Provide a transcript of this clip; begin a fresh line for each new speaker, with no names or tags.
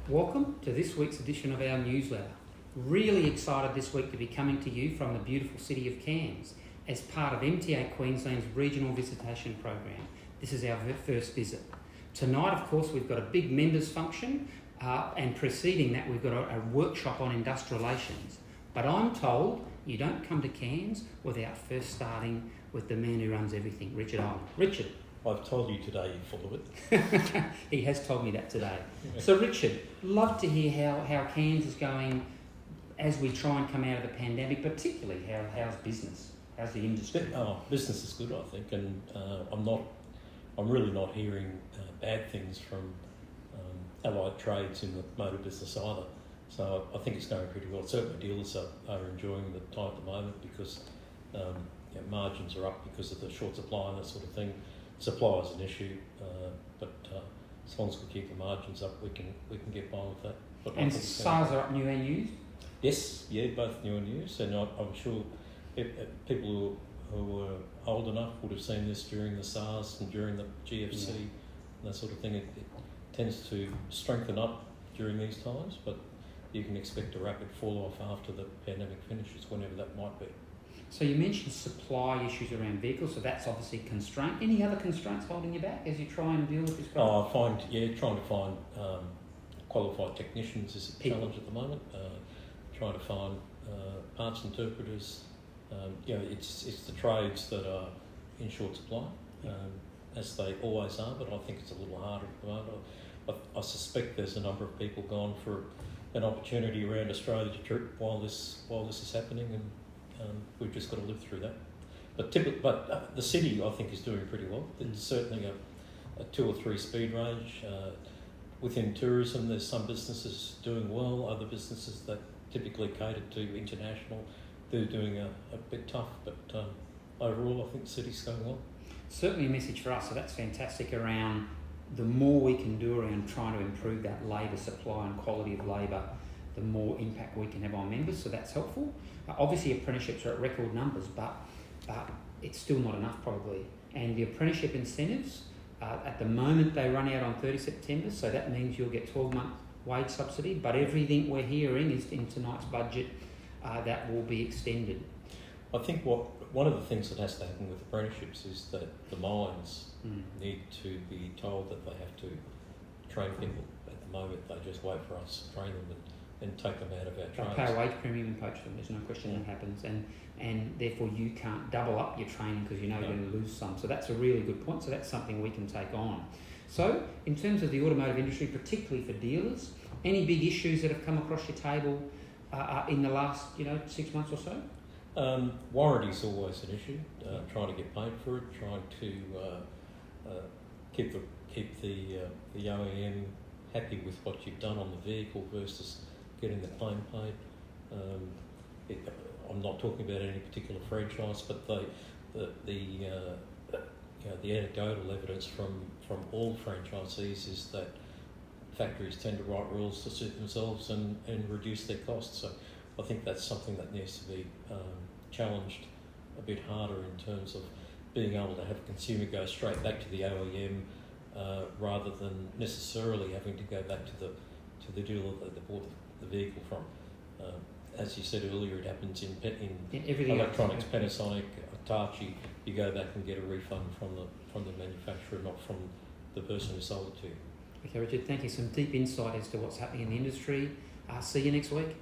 Welcome to this week's edition of our newsletter. Really excited this week to be coming to you from the beautiful city of Cairns as part of MTA Queensland's regional visitation program. This is our first visit. Tonight, of course, we've got a big members function and preceding that we've got a workshop on industrial relations. But I'm told you don't come to Cairns without first starting with the man who runs everything, Richard Owen. Richard.
I've told you today you're full of it.
He has told me that today. So Richard, love to hear how Cairns is going as we try and come out of the pandemic, particularly how's business? How's the industry?
Business is good, I think, and I'm really not hearing bad things from allied trades in the motor business either. So I think it's going pretty well. Certainly dealers are enjoying the time at the moment because margins are up because of the short supply and that sort of thing. Supply is an issue, but as long as we keep the margins up, we can get by with that. But
and sales are up new and used?
Yes, yeah, both new and used, and I'm sure people who are old enough would have seen this during the SARS and during the GFC and that sort of thing. It tends to strengthen up during these times, but you can expect a rapid fall off after the pandemic finishes, whenever that might be.
So you mentioned supply issues around vehicles, so that's obviously a constraint. Any other constraints holding you back as you try and deal with this problem?
Trying to find qualified technicians is a challenge at the moment. Trying to find parts interpreters. It's the trades that are in short supply, as they always are, but I think it's a little harder at the moment. I suspect there's a number of people gone for an opportunity around Australia to trip while this is happening, and we've just got to live through that. But the city, I think, is doing pretty well. There's certainly a 2 or 3 speed range. Within tourism, there's some businesses doing well, other businesses that typically cater to international, they're doing a bit tough. But overall, I think the city's going well.
Certainly a message for us, so that's fantastic around the more we can do around trying to improve that labour supply and quality of labour, the more impact we can have on members, so that's helpful. Obviously, apprenticeships are at record numbers, but it's still not enough probably. And the apprenticeship incentives, at the moment, they run out on 30 September, so that means you'll get 12-month wage subsidy, but everything we're hearing is in tonight's budget that will be extended.
I think one of the things that has to happen with apprenticeships is that the mines need to be told that they have to train people. At the moment, they just wait for us to train them and take them out of our trades.
They pay a wage premium and poach them, there's no question that happens, and therefore you can't double up your training because you know you're going to lose some. So that's a really good point, so that's something we can take on. So in terms of the automotive industry, particularly for dealers, any big issues that have come across your table in the last 6 months or so?
Warranty is always an issue, trying to get paid for it, trying to keep the OEM happy with what you've done on the vehicle versus getting the claim paid. I'm not talking about any particular franchise, but the anecdotal evidence from all franchisees is that factories tend to write rules to suit themselves and reduce their costs. So I think that's something that needs to be challenged a bit harder in terms of being able to have a consumer go straight back to the OEM rather than necessarily having to go back to the dealer that they bought the vehicle from. As you said earlier, it happens in electronics, Panasonic, Hitachi. You go back and get a refund from the manufacturer, not from the person who sold it to you.
Okay, Richard, thank you. Some deep insight as to what's happening in the industry. See you next week.